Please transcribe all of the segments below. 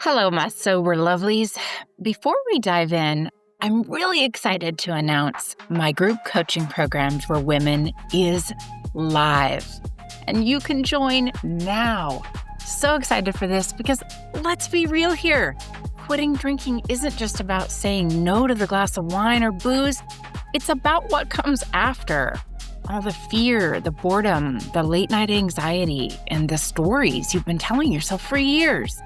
Hello, my sober lovelies. Before we dive in, I'm really excited to announce my group coaching program for women is live, and you can join now. So excited for this because let's be real here. Quitting drinking isn't just about saying no to the glass of wine or booze. It's about what comes after. All the fear, the boredom, the late night anxiety, and the stories you've been telling yourself for years.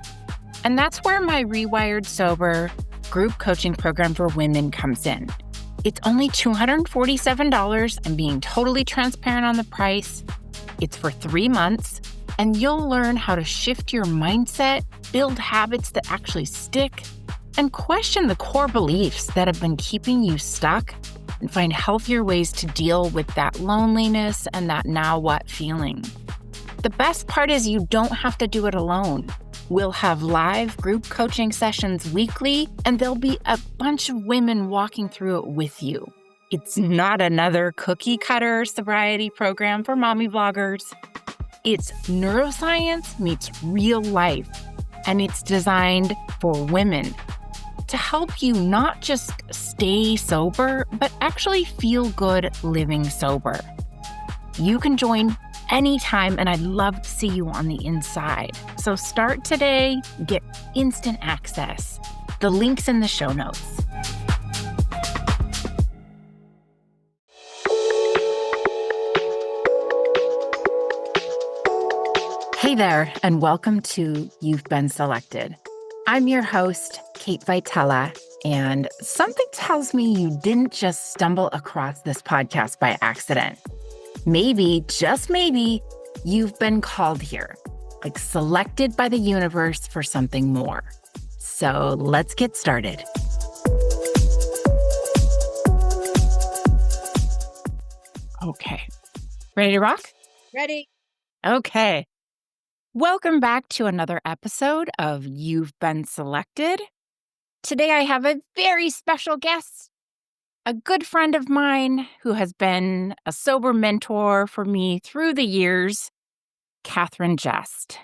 And that's where my Rewired Sober group coaching program for women comes in. It's only $247. I'm being totally transparent on the price. It's for 3 months, and you'll learn how to shift your mindset, build habits that actually stick, and question the core beliefs that have been keeping you stuck, and find healthier ways to deal with that loneliness and that now what feeling. The best part is you don't have to do it alone. We'll have live group coaching sessions weekly, and there'll be a bunch of women walking through it with you. It's not another cookie cutter sobriety program for mommy vloggers. It's neuroscience meets real life, and it's designed for women to help you not just stay sober, but actually feel good living sober. You can join anytime, and I'd love to see you on the inside. So start today, get instant access. The link's in the show notes. Hey there, and welcome to You've Been Selected. I'm your host, Kate Vitella, and something tells me you didn't just stumble across this podcast by accident. Maybe, just maybe, you've been called here, like selected by the universe for something more. So let's get started. Okay. Ready to rock? Ready? Okay. Welcome back to another episode of You've Been Selected. Today I have a very special guest. A good friend of mine who has been a sober mentor for me through the years, Catherine Just.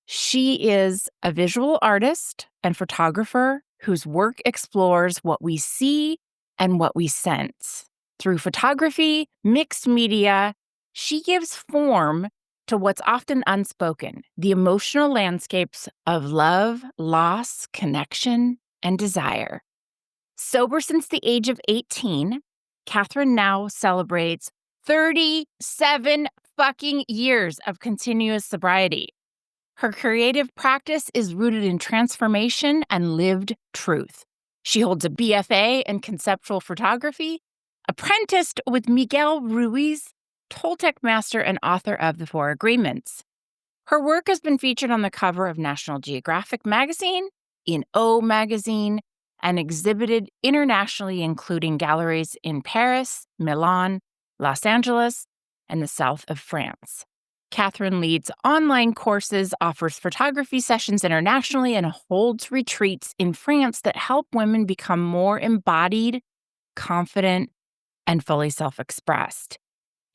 She is a visual artist and photographer whose work explores what we see and what we sense. Through photography, mixed media, she gives form to what's often unspoken, the emotional landscapes of love, loss, connection, and desire. Sober since the age of 18, Catherine now celebrates 37 fucking years of continuous sobriety. Her creative practice is rooted in transformation and lived truth. She holds a BFA in conceptual photography, apprenticed with Miguel Ruiz, Toltec master and author of The Four Agreements. Her work has been featured on the cover of National Geographic magazine, in O magazine, and exhibited internationally, including galleries in Paris, Milan, Los Angeles, and the south of France. Catherine leads online courses, offers photography sessions internationally, and holds retreats in France that help women become more embodied, confident, and fully self-expressed.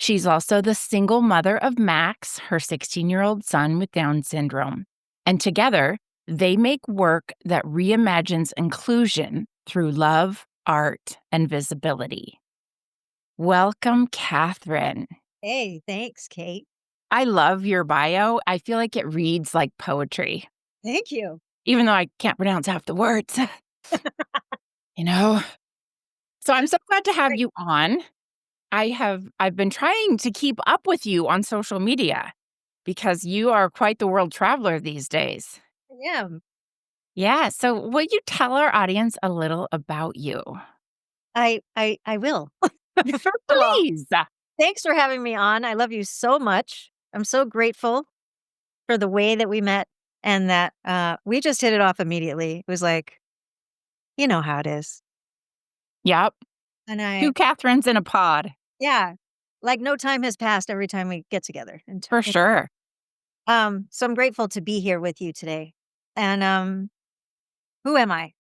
She's also the single mother of Max, her 16-year-old son with Down syndrome. And together, they make work that reimagines inclusion through love, art, and visibility. Welcome, Catherine. Hey, thanks, Kate. I love your bio. I feel like it reads like poetry, Thank you. even though I can't pronounce half the words. you know? So I'm so glad to have Great. you on. I've been trying to keep up with you on social media because you are quite the world traveler these days. Yeah, Yeah, so will you tell our audience a little about you? I will. First of all, Please. thanks for having me on. I love you so much. I'm so grateful for the way that we met and that we just hit it off immediately. It was like, you know how it is. Yep. And Two Catherines in a pod, yeah, like no time has passed every time we get together. for sure. So I'm grateful to be here with you today. And who am I?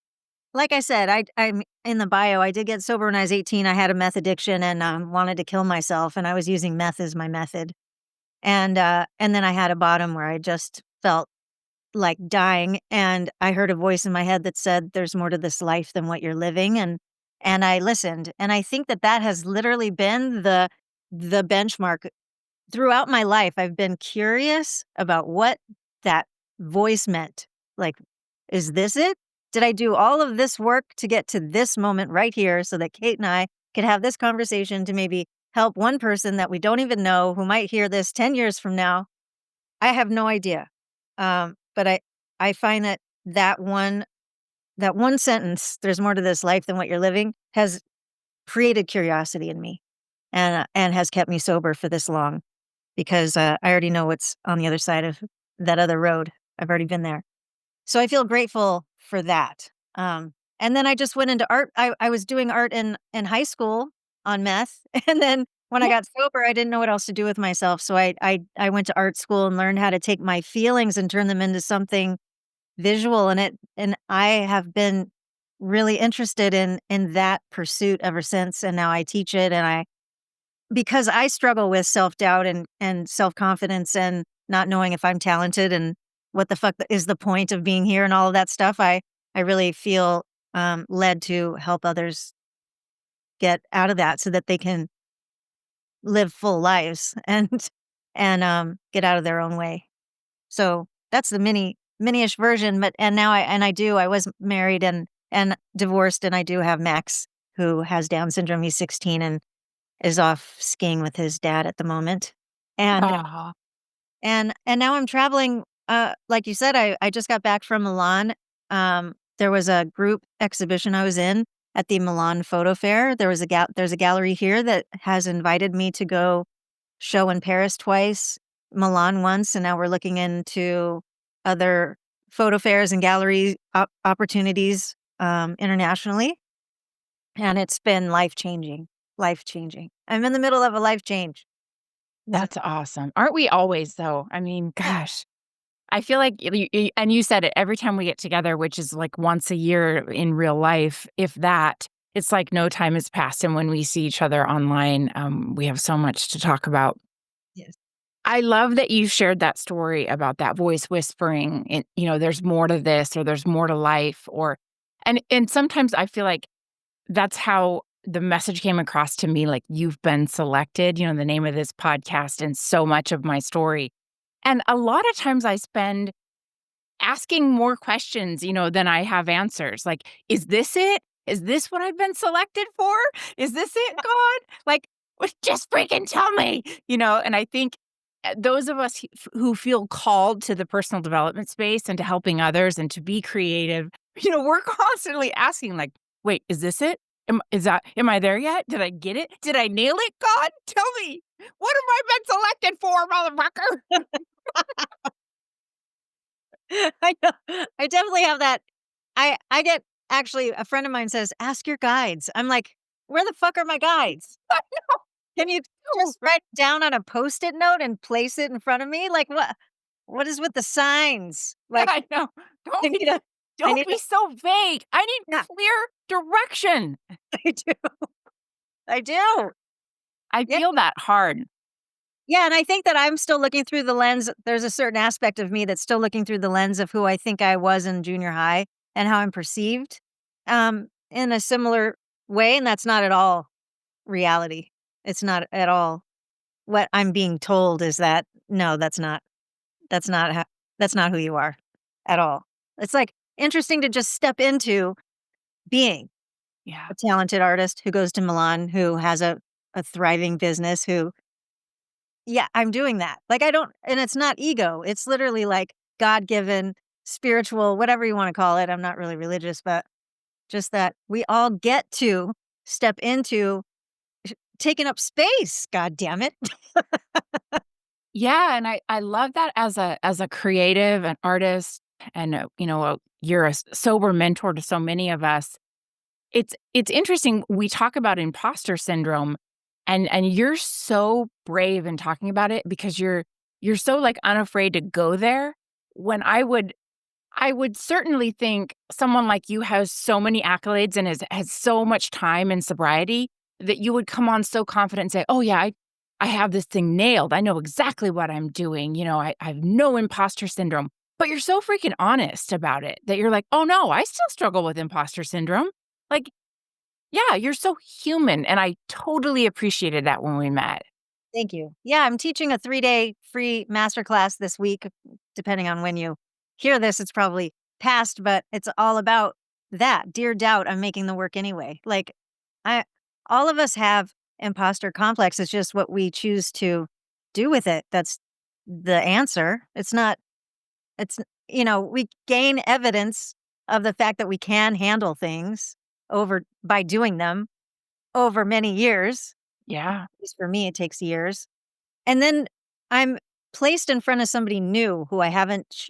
Like I said, I'm in the bio. I did get sober when I was 18. I had a meth addiction and wanted to kill myself, and I was using meth as my method. And then I had a bottom where I just felt like dying, and I heard a voice in my head that said, "There's more to this life than what you're living," and I listened, and I think that that has literally been the benchmark. Throughout my life, I've been curious about what that voice meant. Like, is this it? Did I do all of this work to get to this moment right here so that Kate and I could have this conversation to maybe help one person that we don't even know who might hear this 10 years from now? I have no idea. But I find that that one sentence, "There's more to this life than what you're living," has created curiosity in me and has kept me sober for this long because, I already know what's on the other side of that other road. I've already been there. So I feel grateful for that. And then I just went into art. I was doing art in high school on meth, and then when I got sober, I didn't know what else to do with myself, so I went to art school and learned how to take my feelings and turn them into something visual, and I have been really interested in that pursuit ever since, and now I teach it, and I because I struggle with self-doubt and self-confidence and not knowing if I'm talented and what the fuck is the point of being here and all of that stuff, I really feel, led to help others get out of that so that they can live full lives and get out of their own way. So, that's the mini-ish version, but and now I was married and divorced, and I do have Max, who has Down syndrome. He's 16 and is off skiing with his dad at the moment. And Aw. and now I'm traveling, like you said, I just got back from Milan. There was a group exhibition I was in at the Milan Photo Fair. There's a gallery here that has invited me to go show in Paris twice, Milan once, and now we're looking into other photo fairs and gallery opportunities, internationally, and it's been life-changing, life-changing. I'm in the middle of a life change. So That's awesome. Aren't we always, though? I mean, yeah, gosh, I feel like y and you said it, every time we get together, which is, like, once a year in real life, if that, it's like no time has passed, and when we see each other online, we have so much to talk about. yes. I love that you shared that story about that voice whispering, and, "There's more to this," or "There's more to life," or and sometimes I feel like that's how the message came across to me, like, "You've been selected," the name of this podcast and so much of my story. And a lot of times I spend asking more questions, than I have answers. Like, "Is this it? Is this what I've been selected for? Is this it, God? Like, just freaking tell me," And I think, those of us who feel called to the personal development space and to helping others and to be creative, we're constantly asking, like, "Wait, is this it? Am I there yet? Did I get it? Did I nail it, God? Tell me. What have I been selected for, motherfucker?" I know. I definitely have that. I get actually, a friend of mine says, "Ask your guides." I'm like, "Where the fuck are my guides? Can you just write it down on a Post-it note and place it in front of me? Like, what is with the signs? Like, I know. I Don't need a I don't need be a so vague. I need yeah, clear direction. I do. I do. I Yeah. feel that hard. Yeah, and I think that I'm still looking through the lens. There's a certain aspect of me that's still looking through the lens of who I think I was in junior high and how I'm perceived, in a similar way, and that's not at all reality. It's not at all what I'm being told is that, "No, that's not ho that's not who you are at all." It's, like, interesting to just step into being Yeah. a talented artist who goes to Milan, who has a thriving business, who yeah, I'm doing that. Like, I don't and it's not ego, it's literally, like, God-given, spiritual, whatever you wanna call it. I'm not really religious, but just that we all get to step into taking up space, God damn it. Yeah, and I love that as a creative, an artist, and, you're a sober mentor to so many of us. It's interesting, we talk about imposter syndrome, and you're so brave in talking about it because you're so, like, unafraid to go there, when I would certainly think someone like you has so many accolades and has so much time in sobriety that you would come on so confident and say, "Oh, yeah, I have this thing nailed. I know exactly what I'm doing. I have no imposter syndrome." But you're so freaking honest about it that you're like, "Oh, no, I still struggle with imposter syndrome." Like, yeah, you're so human, and I totally appreciated that when we met. Thank you. Yeah, I'm teaching a 3-day free masterclass this week. Depending on when you hear this, it's probably past, but it's all about that. Dear doubt, I'm making the work anyway. Like, I all of us have imposter complex. It's just what we choose to do with it. That's the answer. It's not, it's, we gain evidence of the fact that we can handle things over by doing them over many years. Yeah. At least for me, it takes years. And then I'm placed in front of somebody new who I haven't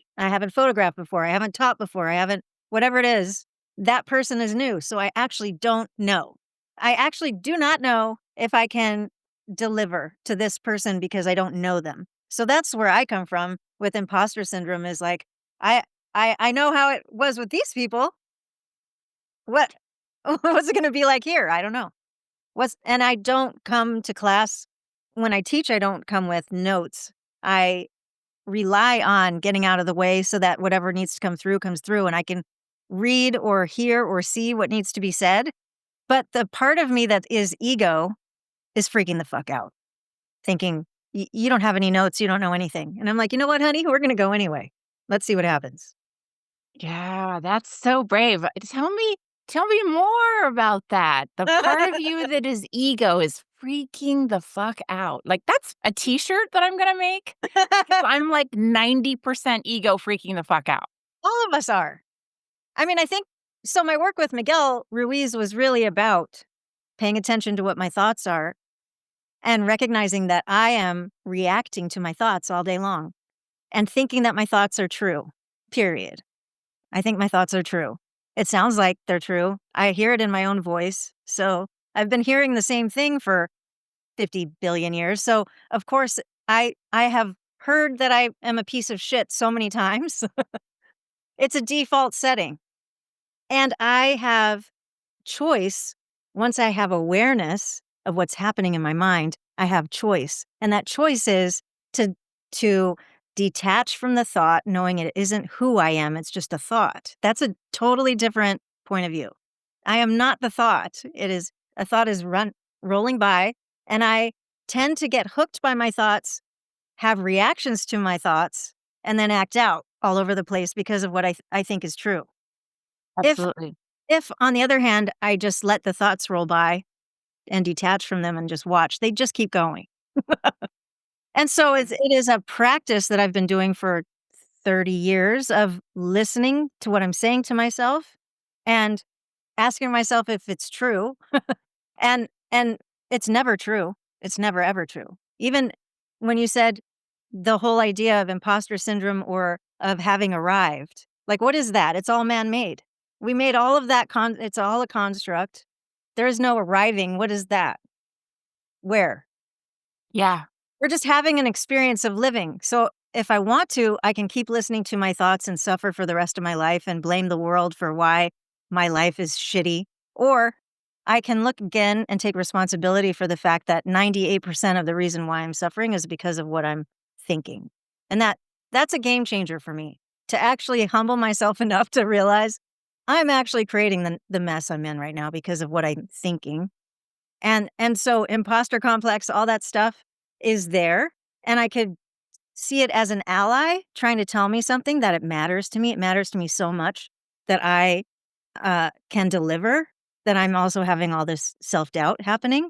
photographed before, I haven't taught before, I haven't whatever it is, that person is new, so I actually don't know. I actually do not know if I can deliver to this person because I don't know them. So that's where I come from with imposter syndrome is like, I I know how it was with these people. What what's it gonna be like here? I don't know. And I don't come to class when I teach, I don't come with notes. I rely on getting out of the way so that whatever needs to come through comes through and I can read or hear or see what needs to be said. But the part of me that is ego is freaking the fuck out, thinking, You don't have any notes. You don't know anything. And I'm like, you know what, honey? We're going to go anyway. Let's see what happens. Yeah, that's so brave. Tell me more about that. The part of you that is ego is freaking the fuck out. Like, that's a T-shirt that I'm gonna make because 'cause I'm, like, 90% ego freaking the fuck out. All of us are. I mean, I think so. My work with Miguel Ruiz was really about paying attention to what my thoughts are and recognizing that I am reacting to my thoughts all day long and thinking that my thoughts are true, period. I think my thoughts are true. It sounds like they're true. I hear it in my own voice. So I've been hearing the same thing for 50 billion years. So of course I have heard that I am a piece of shit so many times. It's a default setting. And I have choice. Once I have awareness of what's happening in my mind, I have choice. And that choice is to to detach from the thought, knowing it isn't who I am, it's just a thought. That's a totally different point of view. I am not the thought. It is a thought is rolling by and I tend to get hooked by my thoughts, have reactions to my thoughts, and then act out all over the place because of what I think is true. If Absolutely. if, on the other hand, I just let the thoughts roll by and detach from them and just watch, they just keep going. And so it is a practice that I've been doing for 30 years of listening to what I'm saying to myself and asking myself if it's true. And it's never true. It's never ever true. Even when you said the whole idea of imposter syndrome or of having arrived, like what is that? It's all man-made. We made all of that it's all a construct. There is no arriving. What is that? Where? Yeah. We're just having an experience of living. So if I want to, I can keep listening to my thoughts and suffer for the rest of my life and blame the world for why my life is shitty. Or I can look again and take responsibility for the fact that 98% of the reason why I'm suffering is because of what I'm thinking. And that's a game changer for me to actually humble myself enough to realize I'm actually creating the mess I'm in right now because of what I'm thinking. And so imposter complex, all that stuff is there, and I could see it as an ally trying to tell me something that it matters to me. It matters to me so much that I can deliver, that I'm also having all this self-doubt happening,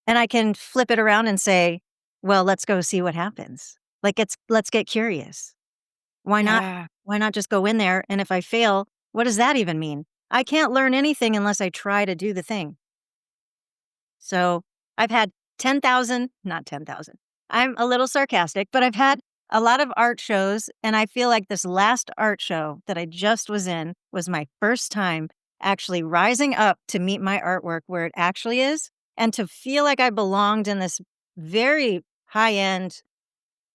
and I can flip it around and say, "Well, let's go see what happens." Like, let's get curious. Why not Yeah. why not just go in there, and if I fail, what does that even mean? I can't learn anything unless I try to do the thing. So I've had 10,000, not 10,000. I'm a little sarcastic, but I've had a lot of art shows. And I feel like this last art show that I just was in was my first time actually rising up to meet my artwork where it actually is and to feel like I belonged in this very high end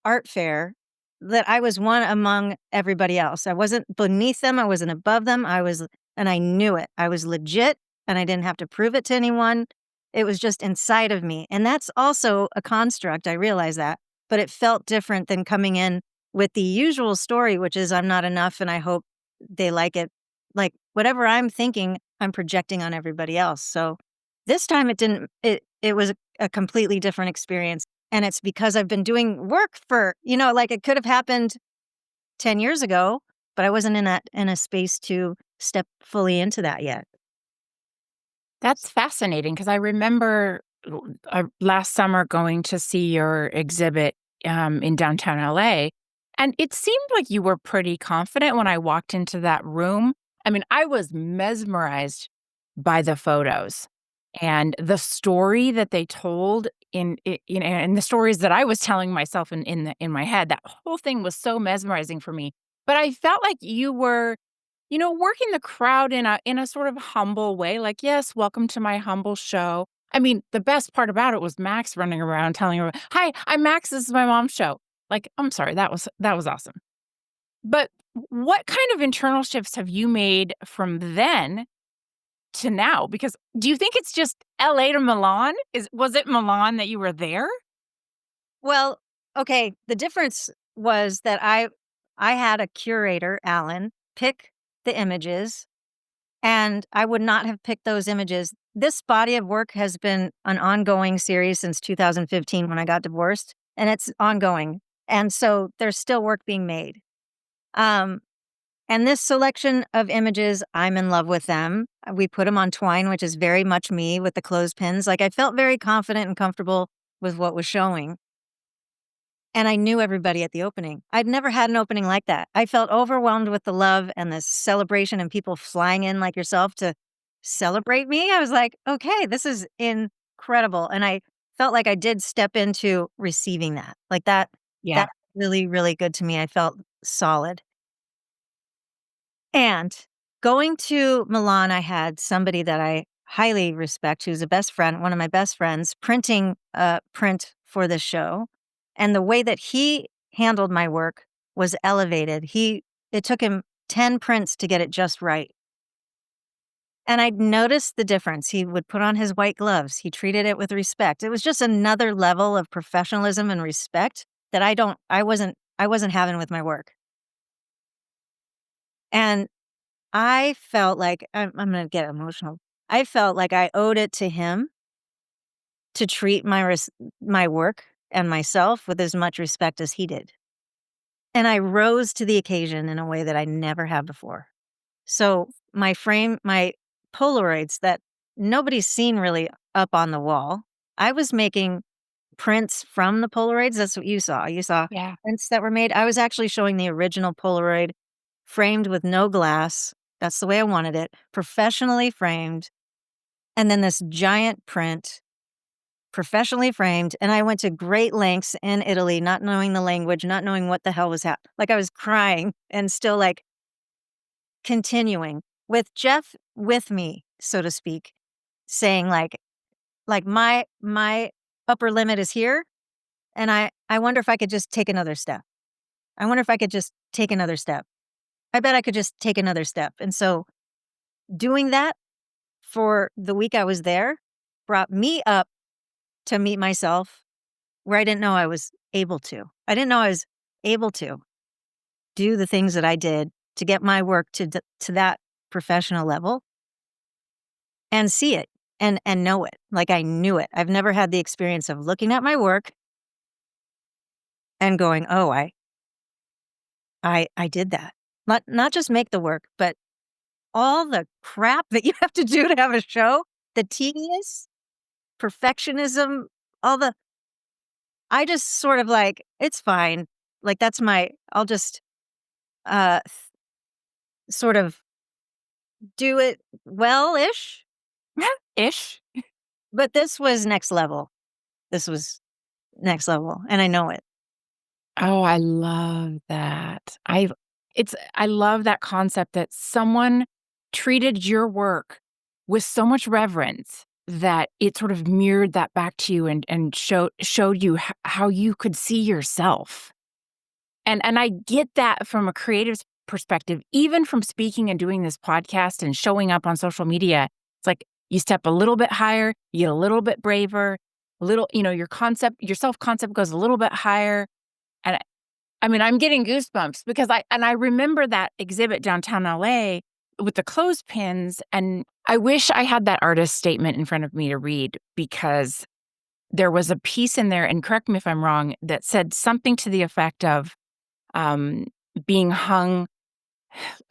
art fair that I was one among everybody else. I wasn't beneath them, I wasn't above them, and I knew it. I was legit, and I didn't have to prove it to anyone. It was just inside of me, and that's also a construct, I realize that, but it felt different than coming in with the usual story, which is I'm not enough and I hope they like it. Like whatever I'm thinking, I'm projecting on everybody else. So this time it didn't, it was a completely different experience. And it's because I've been doing work for, like it could have happened 10 years ago, but I wasn't in a space to step fully into that yet. That's fascinating because I remember last summer going to see your exhibit in downtown LA, and it seemed like you were pretty confident when I walked into that room. I mean, I was mesmerized by the photos and the story that they told and the stories that I was telling myself in my head. That whole thing was so mesmerizing for me. But I felt like you were working the crowd in a sort of humble way, like, "Yes, welcome to my humble show." I mean, the best part about it was Max running around telling everyone, "Hi, I'm Max, this is my mom's show." Like, I'm sorry, that was awesome. But what kind of internal shifts have you made from then to now? Because do you think it's just LA to Milan? Was it Milan that you were there? Well, okay, the difference was that I had a curator, Alan, pick the images, and I would not have picked those images. This body of work has been an ongoing series since 2015 when I got divorced, and it's ongoing. And so there's still work being made. Um, and this selection of images, I'm in love with them. We put them on Twine, which is very much me with the clothespins. Like I felt very confident and comfortable with what was showing. And I knew everybody at the opening. I'd never had an opening like that. I felt overwhelmed with the love and the celebration and people flying in like yourself to celebrate me. I was like, okay, this is incredible. And I felt like I did step into receiving that. Like Yeah. that really, really good to me. I felt solid. And going to Milan, I had somebody that I highly respect, who's a best friend, one of my best friends, printing a print for the show. And the way that he handled my work was elevated. It took him 10 prints to get it just right. And I'd noticed the difference. He would put on his white gloves. He treated it with respect. It was just another level of professionalism and respect that I wasn't having with my work. And I felt like I'm gonna get emotional. I felt like I owed it to him to treat my work and myself with as much respect as he did, and I rose to the occasion in a way that I never have before. So, my Polaroids that nobody's seen really up on the wall, I was making prints from the Polaroids. That's what you saw. You saw Yeah. prints that were made. I was actually showing the original Polaroid framed with no glass. That's the way I wanted it, professionally framed, and then this giant print, professionally framed, and I went to great lengths in Italy, not knowing the language, not knowing what the hell was happening. Like, I was crying and still, like, continuing with Jeff with me, so to speak, saying, like, "My upper limit is here, and I wonder if I could just take another step. I wonder if I could just take another step. I bet I could just take another step." And so doing that for the week I was there brought me up to meet myself where I didn't know I was able to. I didn't know I was able to do the things that I did to get my work to that professional level and see it and know it. Like I knew it. I've never had the experience of looking at my work and going, "Oh, I did that." Not just make the work, but all the crap that you have to do to have a show, the tedious perfectionism, all the I just sort of like, "It's fine." Like, I'll just, th sort of do it well-ish, Ish. but this was next level. This was next level, and I know it. Oh, I love that. I love that concept that someone treated your work with so much reverence that it sort of mirrored that back to you and showed you how you could see yourself. And I get that from a creative's perspective, even from speaking and doing this podcast and showing up on social media. It's like you step a little bit higher, you get a little bit braver, your self-concept goes a little bit higher. I mean, I'm getting goosebumps because I remember that exhibit downtown LA with the clothespins, and I wish I had that artist statement in front of me to read because there was a piece in there, and correct me if I'm wrong, that said something to the effect of, um, being hung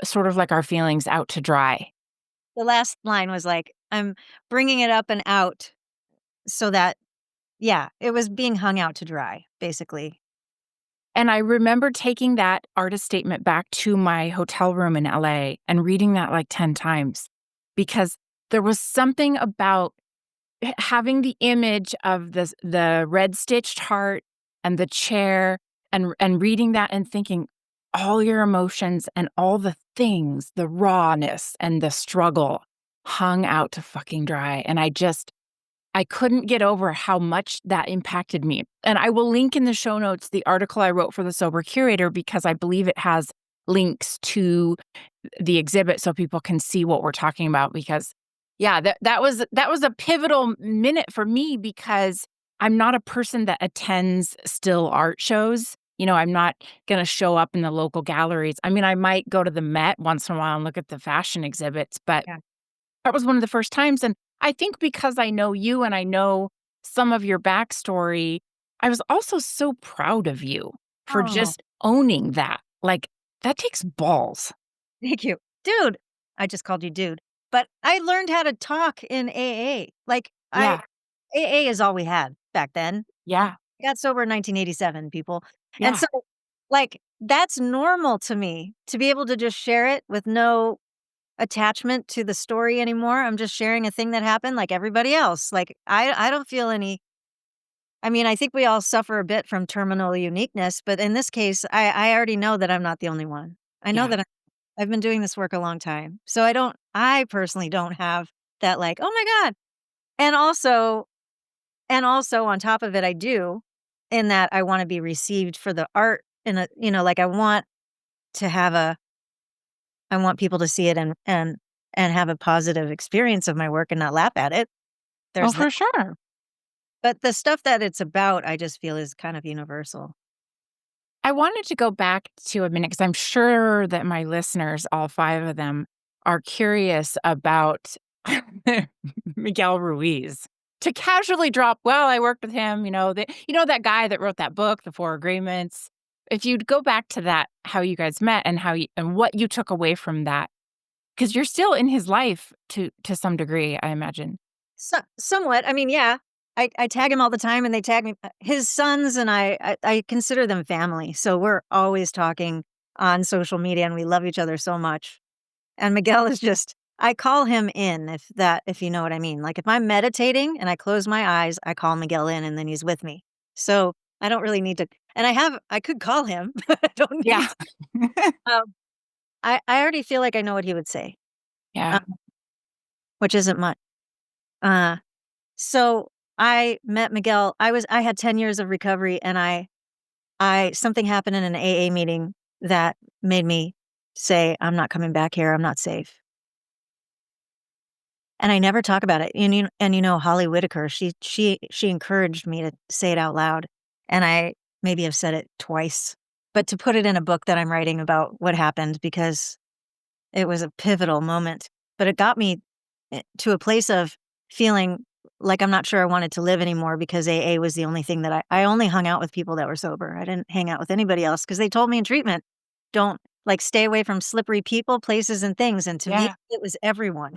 sort of like our feelings out to dry. The last line was like, "I'm bringing it up and out so that" yeah, it was being hung out to dry, basically. And I remember taking that artist statement back to my hotel room in LA and reading that like 10 times because there was something about having the image of the red stitched heart and the chair and reading that and thinking all your emotions and all the things, the rawness and the struggle hung out to fucking dry. And I couldn't get over how much that impacted me. And I will link in the show notes the article I wrote for the Sober Curator because I believe it has links to the exhibit so people can see what we're talking about because yeah, that was a pivotal minute for me because I'm not a person that attends still art shows. You know, I'm not going to show up in the local galleries. I mean, I might go to the Met once in a while and look at the fashion exhibits, but Yeah. that was one of the first times, and I think because I know you and I know some of your backstory, I was also so proud of you for Oh, just owning that. Like, that takes balls. thank you. Dude, I just called you dude. But I learned how to talk in AA. Like, Yeah, AA is all we had back then. yeah, I got sober in 1987, people. And yeah, so, like, that's normal to me to be able to just share it with no attachment to the story anymore. I'm just sharing a thing that happened like everybody else. Like, I don't feel any. I mean, I think we all suffer a bit from terminal uniqueness, but in this case, I already know that I'm not the only one. I know yeah. that I've been doing this work a long time. So I personally don't have that like, "Oh my god." And also on top of it, I do in that I wanna be received for the art in a like to have a I want people to see it and have a positive experience of my work and not laugh at it. Oh, There's that. for sure. But the stuff that it's about, I just feel is kind of universal. I wanted to go back to a minute because I'm sure that my listeners, all 5 of them, are curious about Miguel Ruiz. To casually drop, "Well, I worked with him," that guy that wrote that book, The Four Agreements. If you'd go back to that, how you guys met and how you and what you took away from that, because 'cause you're still in his life to some degree, I imagine. Somewhat. I mean, yeah. I tag him all the time and they tag me. His sons and I consider them family. So we're always talking on social media and we love each other so much. And Miguel is just I call him in if you know what I mean. Like if I'm meditating and I close my eyes, I call Miguel in and then he's with me. So I don't really need to and I could call him, but I don't Yeah. need to. Um, I already feel like I know what he would say, Yeah. which isn't much. Uh So, I met Miguel I had 10 years of recovery, and I something happened in an AA meeting that made me say, "I'm not coming back here, I'm not safe." And I never talk about it, and Holly Whitaker, she encouraged me to say it out loud, and I maybe have said it twice, but to put it in a book that I'm writing about what happened because it was a pivotal moment, but it got me, to a place of feeling like I'm not sure I wanted to live anymore because AA was the only thing that I only hung out with people that were sober. I didn't hang out with anybody else because they told me in treatment, "Don't like, stay away from slippery people, places, and things," and to me, Yeah. it was everyone.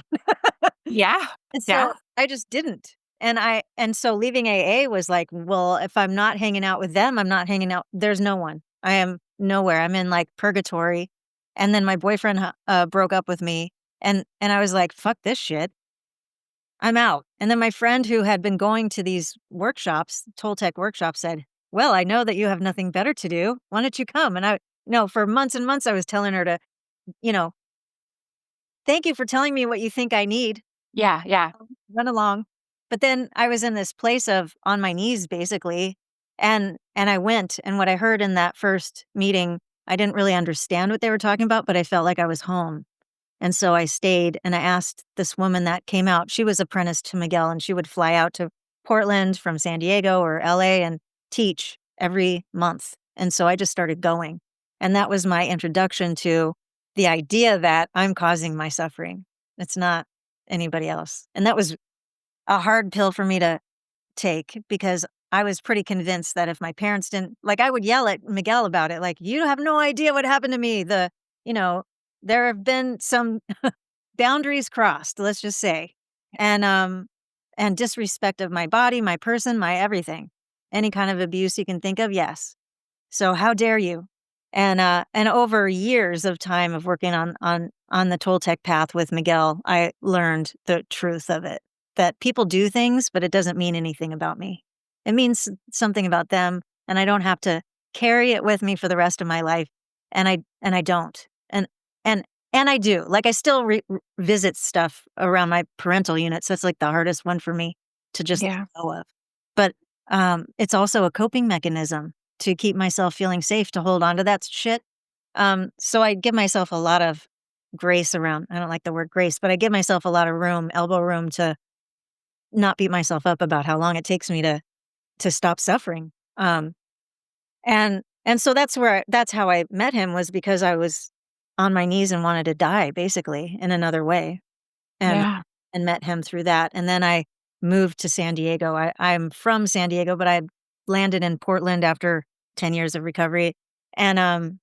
Yeah. And Yeah. so I just didn't. And so leaving AA was like, well, if I'm not hanging out with them, I'm not hanging out there's no one. I am nowhere. I'm in, like, purgatory. And then my boyfriend, broke up with me, and I was like, "Fuck this shit. I'm out." And then my friend who had been going to these workshops, Toltec workshops, said, "Well, I know that you have nothing better to do. Why don't you come?" And I no, for months and months, I was telling her to, you know, "Thank you for telling me what you think I need. Yeah. Yeah. Run along." But then I was in this place of on my knees basically, and I went, and what I heard in that first meeting, I didn't really understand what they were talking about, but I felt like I was home. And so I stayed and I asked this woman that came out, she was apprenticed to Miguel and she would fly out to Portland from San Diego or LA and teach every month. And so I just started going. And that was my introduction to the idea that I'm causing my suffering. It's not anybody else. And that was a hard pill for me to take because I was pretty convinced that if my parents didn't like, I would yell at Miguel about it, like, "You have no idea what happened to me." You know, there have been some boundaries crossed, let's just say, and, um, and disrespect of my body, my person, my everything. Any kind of abuse you can think of, yes. So how dare you? And over years of time of working on the Toltec path with Miguel, I learned the truth of it, that people do things, but it doesn't mean anything about me. It means something about them, and I don't have to carry it with me for the rest of my life, and I don't. And and I do. Like, I still visit stuff around my parental unit, so it's, like, the hardest one for me to just Yeah. let go of. But, it's also a coping mechanism to keep myself feeling safe to hold on to that shit. So I give myself a lot of grace around I don't like the word grace, but I give myself a lot of room, elbow room to not beat myself up about how long it takes me to stop suffering. And so that's how I met him was because I was on my knees and wanted to die basically in another way and Yeah. and met him through that. And then I moved to San Diego. I'm from San Diego, but I landed in Portland after 10 years of recovery and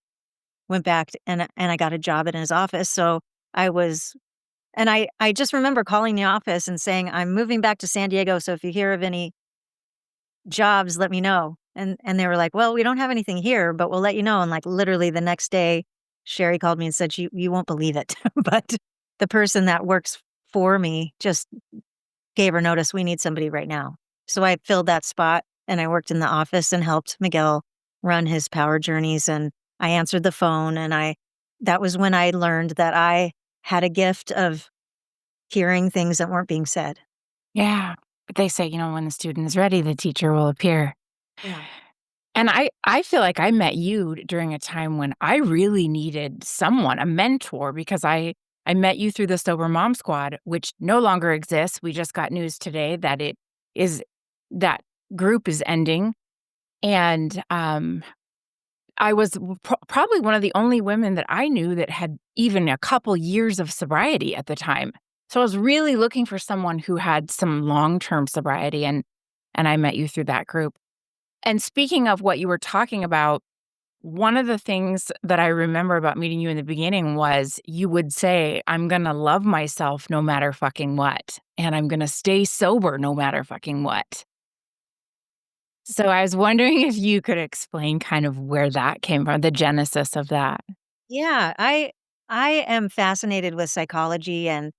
went back and I got a job in his office. So I was and I just remember calling the office and saying, "I'm moving back to San Diego, so if you hear of any jobs, let me know." And they were like, "Well, we don't have anything here, but we'll let you know." And, like, literally the next day, Sherry called me and said, "You won't believe it, but the person that works for me just gave her notice, we need somebody right now." So I filled that spot, and I worked in the office and helped Miguel run his power journeys, and I answered the phone, and I that was when I learned that I had a gift of hearing things that weren't being said. Yeah. But they say, when the student is ready, the teacher will appear. Yeah. And I feel like I met you during a time when I really needed someone, a mentor, because I met you through the Sober Mom Squad, which no longer exists. We just got news today that that group is ending. And I was probably one of the only women that I knew that had even a couple years of sobriety at the time. So I was really looking for someone who had some long-term sobriety, and I met you through that group. And speaking of what you were talking about, one of the things that I remember about meeting you in the beginning was you would say, "I'm gonna love myself no matter fucking what, and I'm gonna stay sober no matter fucking what." So I was wondering if you could explain kind of where that came from, the genesis of that. Yeah, I am fascinated with psychology and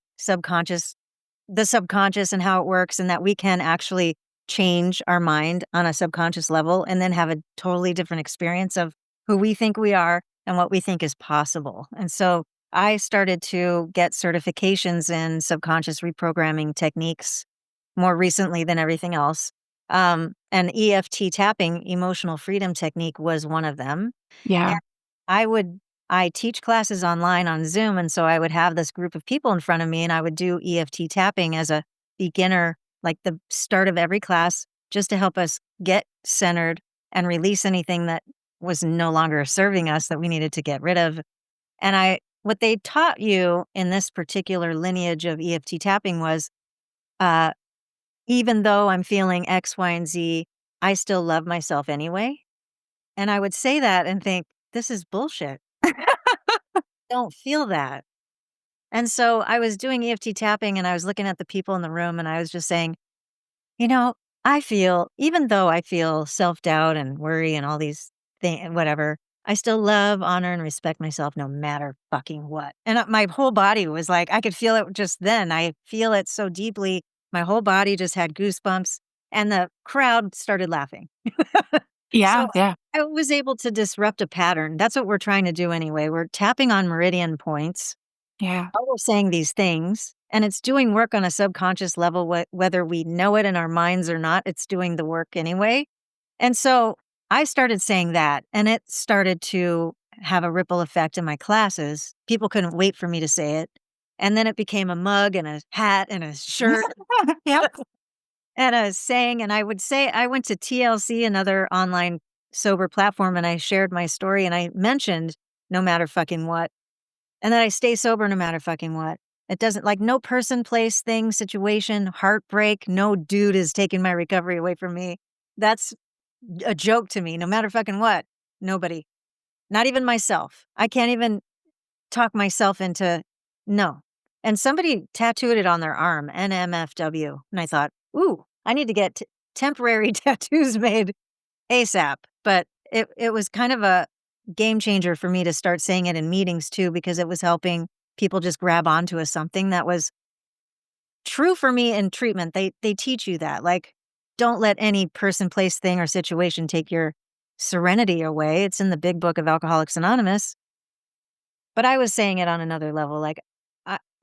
the subconscious and how it works and that we can actually change our mind on a subconscious level and then have a totally different experience of who we think we are and what we think is possible. And so I started to get certifications in subconscious reprogramming techniques more recently than everything else. And EFT tapping, emotional freedom technique, was one of them. And Yeah. I would I teach classes online on Zoom, and so I would have this group of people in front of me, and I would do EFT tapping as a beginner, like the start of every class, just to help us get centered and release anything that was no longer serving us that we needed to get rid of. And what they taught you in this particular lineage of EFT tapping was, uh, even though I'm feeling X, Y, and Z, I still love myself anyway. And I would say that and think, this is bullshit. Don't feel that. And so I was doing EFT tapping and I was looking at the people in the room and I was just saying, you know, even though I feel self doubt and worry and all these things, whatever, I still love, honor, and respect myself no matter fucking what. And my whole body was like, I could feel it just then. I feel it so deeply. My whole body just had goosebumps and the crowd started laughing. So Yeah, yeah, I was able to disrupt a pattern. That's what we're trying to do anyway. We're tapping on meridian points. yeah, While we're saying these things, and it's doing work on a subconscious level, whether we know it in our minds or not, it's doing the work anyway. And so I started saying that, and it started to have a ripple effect in my classes. People couldn't wait for me to say it. And then it became a mug and a hat and a shirt yep. and a saying. And I would say, I went to TLC, another online sober platform and I shared my story and I mentioned no matter fucking what, and that I stay sober no matter fucking what. It doesn't like no person, place, thing, situation, heartbreak, no dude is taking my recovery away from me. That's a joke to me, no matter fucking what. Nobody. Not even myself. I can't even talk myself into no. And somebody tattooed it on their arm, NMFW. And I thought, ooh, I need to get temporary tattoos made ASAP. But it was kind of a game changer for me to start saying it in meetings too, because it was helping people just grab onto a something that was true for me in treatment. They teach you that. Like, don't let any person, place, thing, or situation take your serenity away. It's in the big book of Alcoholics Anonymous. But I was saying it on another level, like,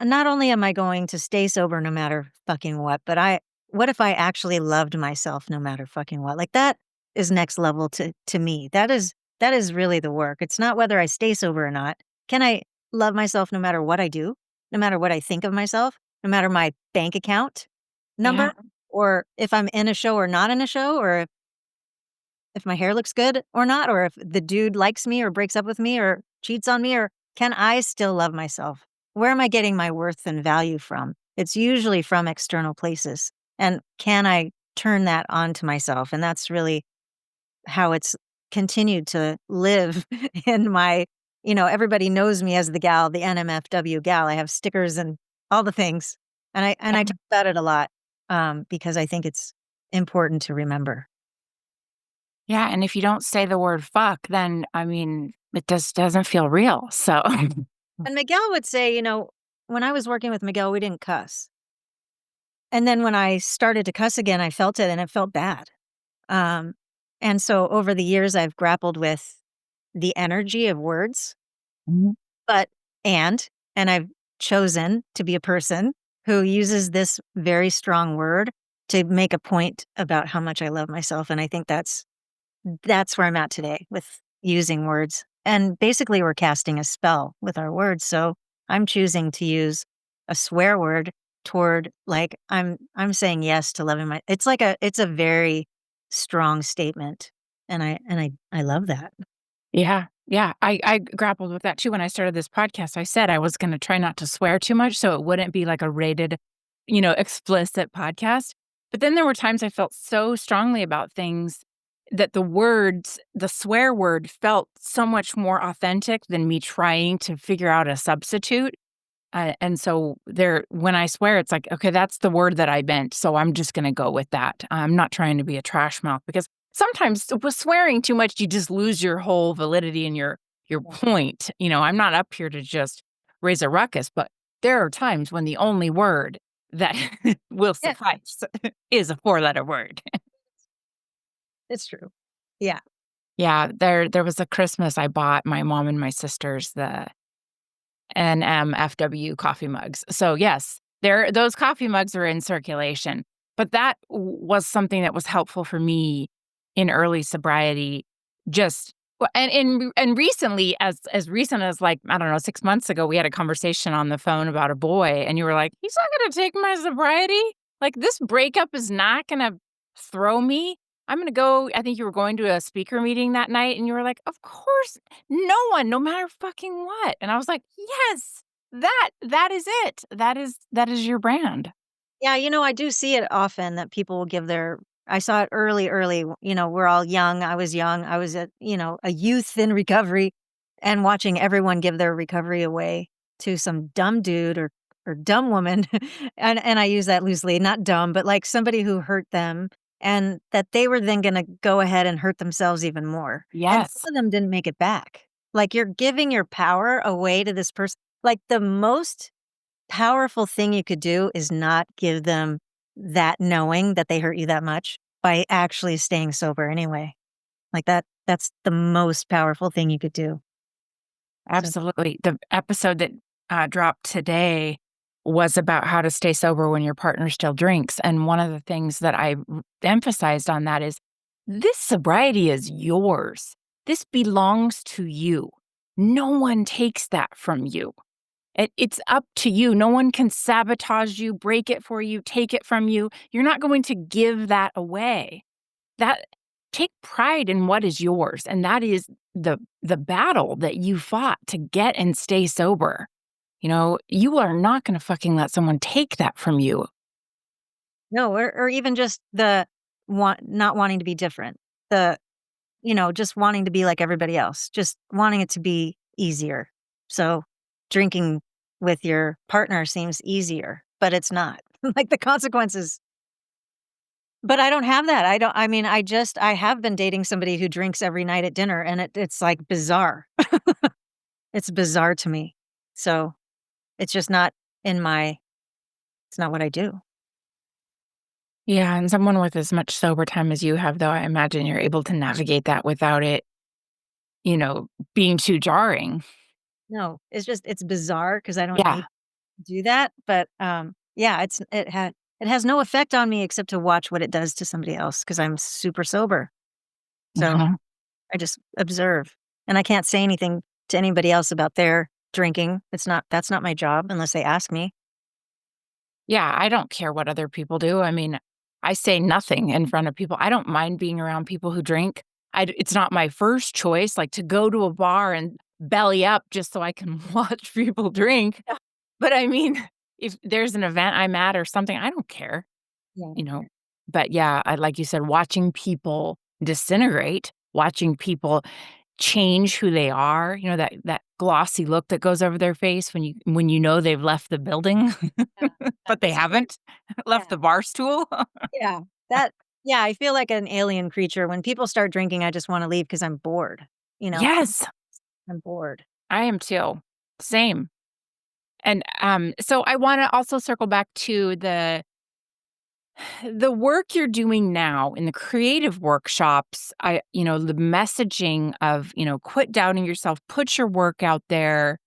not only am I going to stay sober no matter fucking what, but what if I actually loved myself no matter fucking what? Like, that is next level to me. That is really the work. It's not whether I stay sober or not. Can I love myself no matter what I do, no matter what I think of myself, no matter my bank account Yeah. number, or if I'm in a show or not in a show, or if my hair looks good or not, or if the dude likes me or breaks up with me or cheats on me, or can I still love myself? Where am I getting my worth and value from? It's usually from external places. And can I turn that onto myself? And that's really how it's continued to live in my, everybody knows me as the gal, the NMFW gal. I have stickers and all the things. And I talk about it a lot because I think it's important to remember. Yeah, and if you don't say the word "fuck," then, I mean, it just doesn't feel real, so And Miguel would say, when I was working with Miguel, we didn't cuss. And then when I started to cuss again, I felt it and it felt bad. Um, and so over the years, I've grappled with the energy of words, Mhm. but, and, and I've chosen to be a person who uses this very strong word to make a point about how much I love myself. And I think that's where I'm at today with using words. And basically, we're casting a spell with our words. So I'm choosing to use a swear word toward like I'm saying yes to loving my it's a very strong statement. And I love that. Yeah, yeah, I grappled with that too when I started this podcast. I said I was gonna try not to swear too much so it wouldn't be like a rated, explicit podcast, but then there were times I felt so strongly about things that the swear word felt so much more authentic than me trying to figure out a substitute. And so when I swear, it's like, okay, that's the word that I meant, so I'm just gonna go with that. I'm not trying to be a trash mouth because sometimes with swearing too much, you just lose your whole validity and your Yeah. point. I'm not up here to just raise a ruckus, but there are times when the only word that will Yeah, suffice is a four-letter word. it's true. Yeah. Yeah, there was a Christmas I bought my mom and my sisters the NMFW coffee mugs. So, yes, those coffee mugs are in circulation, but that was something that was helpful for me in early sobriety, just and recently, as recent as, like, I don't know, 6 months ago, we had a conversation on the phone about a boy, and you were like, "He's not gonna take my sobriety? Like, this breakup is not gonna throw me? I'm gonna go." I think you were going to a speaker meeting that night, and you were like, "Of course no one, no matter fucking what." And I was like, "Yes, that is it. That is your brand." Yeah, I do see it often that people will give their I saw it early, we're all young. I was young. I was a youth in recovery and watching everyone give their recovery away to some dumb dude or dumb woman. And I use that loosely, not dumb, but like somebody who hurt them and that they were then going to go ahead and hurt themselves even more. And some Yes, of them didn't make it back. Like you're giving your power away to this person. Like the most powerful thing you could do is not give them that knowing that they hurt you that much by actually staying sober anyway. Like that's the most powerful thing you could do. So absolutely. The episode that, dropped today was about how to stay sober when your partner still drinks, and one of the things that I emphasized on that is, this sobriety is yours. This belongs to you. No one takes that from you. It's up to you. No one can sabotage you, break it for you, take it from you. You're not going to give that away. That take pride in what is yours, and that is the battle that you fought to get and stay sober. You are not gonna fucking let someone take that from you. No, or even just the not wanting to be different. The just wanting to be like everybody else, just wanting it to be easier. So, drinking with your partner seems easier, but it's not. Like, the consequences, but I don't have that. I mean, I have been dating somebody who drinks every night at dinner, and it's, like, bizarre. It's bizarre to me. So, it's just not in my it's not what I do. Yeah, and someone with as much sober time as you have, though, I imagine you're able to navigate that without it, being too jarring. No, it's bizarre because I don't Yeah. need to do that, but, yeah, it has no effect on me except to watch what it does to somebody else because 'cause I'm super sober. So, Mhm. I just observe, and I can't say anything to anybody else about their drinking. That's not my job unless they ask me. Yeah, I don't care what other people do. I mean, I say nothing in front of people. I don't mind being around people who drink. It's not my first choice, like, to go to a bar and belly up just so I can watch people drink. Yeah. But, I mean, if there's an event I'm at or something, I don't care, Yeah, I you don't know? care. But, yeah, like you said, watching people disintegrate, watching people change who they are, that glossy look that goes over their face when you know they've left the building, Yeah, but they that's haven't left yeah, the bar stool. yeah, that yeah, I feel like an alien creature. When people start drinking, I just wanna leave because 'cause I'm bored, you know? Yes, I'm bored. I am too. Same. And, so I wanna also circle back to the work you're doing now in the creative workshops. The messaging of, quit doubting yourself, put your work out there.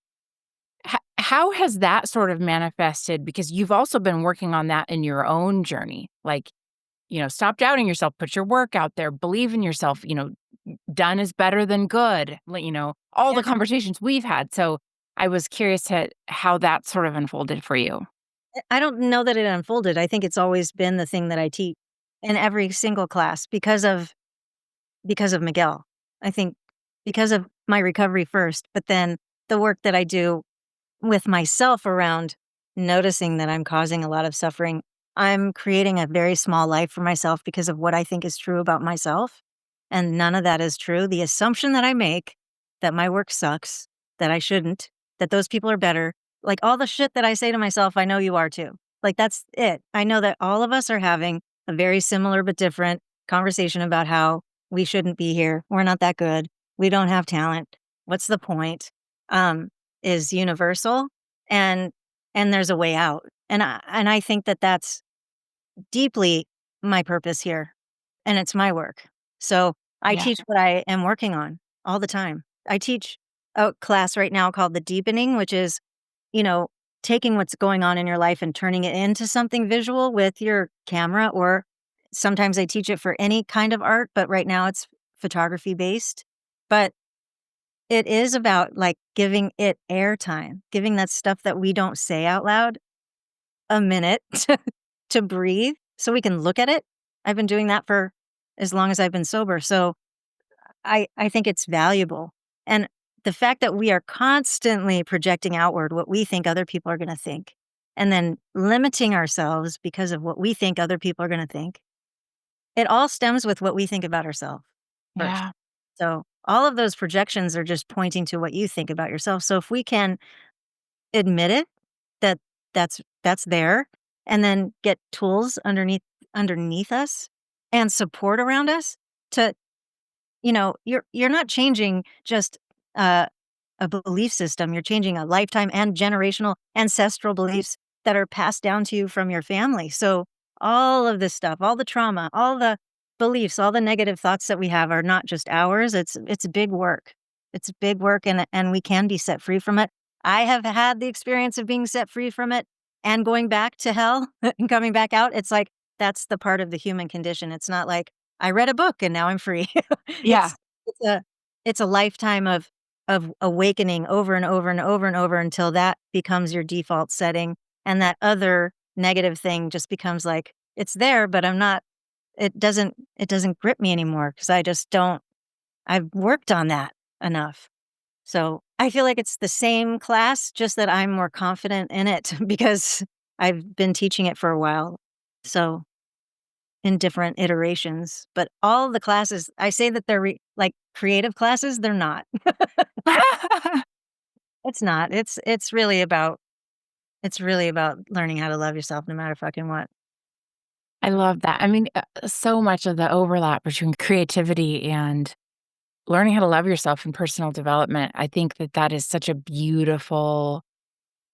How has that sort of manifested? Because you've also been working on that in your own journey. Like, stop doubting yourself, put your work out there, believe in yourself, done is better than good. All Yeah. the conversations we've had. So I was curious to how that sort of unfolded for you. I don't know that it unfolded. I think it's always been the thing that I teach in every single class because of Miguel. I think because of my recovery first, but then the work that I do with myself around noticing that I'm causing a lot of suffering. I'm creating a very small life for myself because of what I think is true about myself. And none of that is true. The assumption that I make that my work sucks, that I shouldn't, that those people are better, like all the shit that I say to myself, I know you are too. Like that's it. I know that all of us are having a very similar but different conversation about how we shouldn't be here. We're not that good. We don't have talent. What's the point? Um, is universal, and there's a way out, and I think that that's deeply my purpose here, and it's my work. So, I Yeah. teach what I am working on all the time. I teach a class right now called The Deepening, which is, you know, taking what's going on in your life and turning it into something visual with your camera, or sometimes I teach it for any kind of art, but right now it's photography based. But it is about, like, giving it airtime, giving that stuff that we don't say out loud a minute to breathe so we can look at it. I've been doing that for as long as I've been sober, so I think it's valuable, and the fact that we are constantly projecting outward what we think other people are gonna think, and then limiting ourselves because of what we think other people are gonna think, it all stems with what we think about ourselves first. Yeah. So, all of those projections are just pointing to what you think about yourself. So, if we can admit it, that that's there, and then get tools underneath us and support around us to you're not changing just, uh, a belief system, you're changing a lifetime and generational ancestral beliefs that are passed down to you from your family. So all of this stuff, all the trauma, all the beliefs, all the negative thoughts that we have are not just ours. It's big work. It's big work, and we can be set free from it. I have had the experience of being set free from it and going back to hell and coming back out. It's like that's the part of the human condition. It's not like I read a book and now I'm free. Yeah. it's it's a it's a lifetime of awakening over and over and over and over until that becomes your default setting, and that other negative thing just becomes like, "It's there, but I'm not." it doesn't grip me anymore because I just don't I've worked on that enough. So, I feel like it's the same class, just that I'm more confident in it because I've been teaching it for a while. So, in different iterations, but all the classes, I say that they're like creative classes, they're not. It's not. It's really about learning how to love yourself no matter fucking what. I love that. I mean, so much of the overlap between creativity and learning how to love yourself and personal development, I think that that is such a beautiful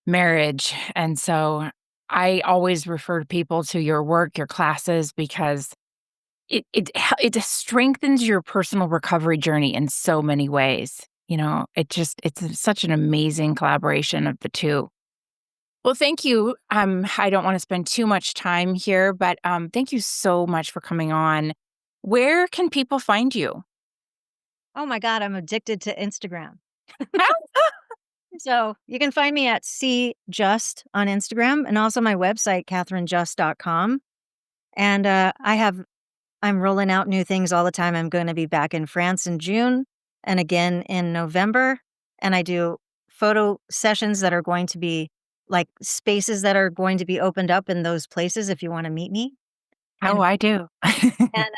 marriage, and so I always refer people to your work, your classes, because it strengthens your personal recovery journey in so many ways, it's such an amazing collaboration of the 2. Well, thank you, I don't wanna spend too much time here, but, thank you so much for coming on. Where can people find you? Oh my god, I'm addicted to Instagram. So, you can find me at cjust on Instagram and also my website, catherinejust.com. And, I'm rolling out new things all the time. I'm gonna be back in France in June and again in November, and I do photo sessions that are going to be, like, spaces that are going to be opened up in those places if you wanna meet me. Oh, And I do. and,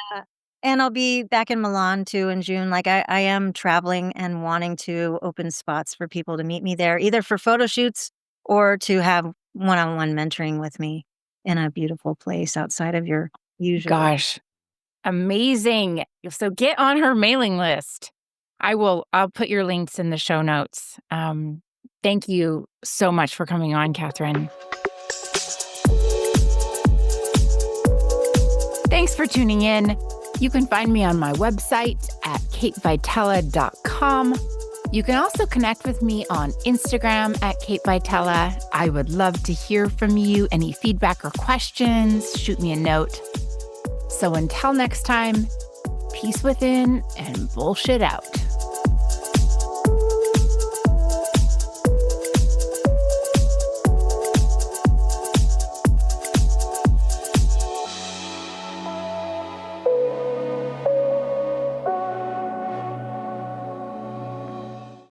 and I'll be back in Milan too in June. Like, I am traveling and wanting to open spots for people to meet me there, either for photo shoots or to have one-on-one mentoring with me in a beautiful place outside of your usual. Gosh, amazing. So get on her mailing list. I'll put your links in the show notes. Thank you so much for coming on, Catherine. Thanks for tuning in. You can find me on my website at katevitella.com. You can also connect with me on Instagram at Kate Vitella. I would love to hear from you. Any feedback or questions, shoot me a note. So until next time, peace within and bullshit out.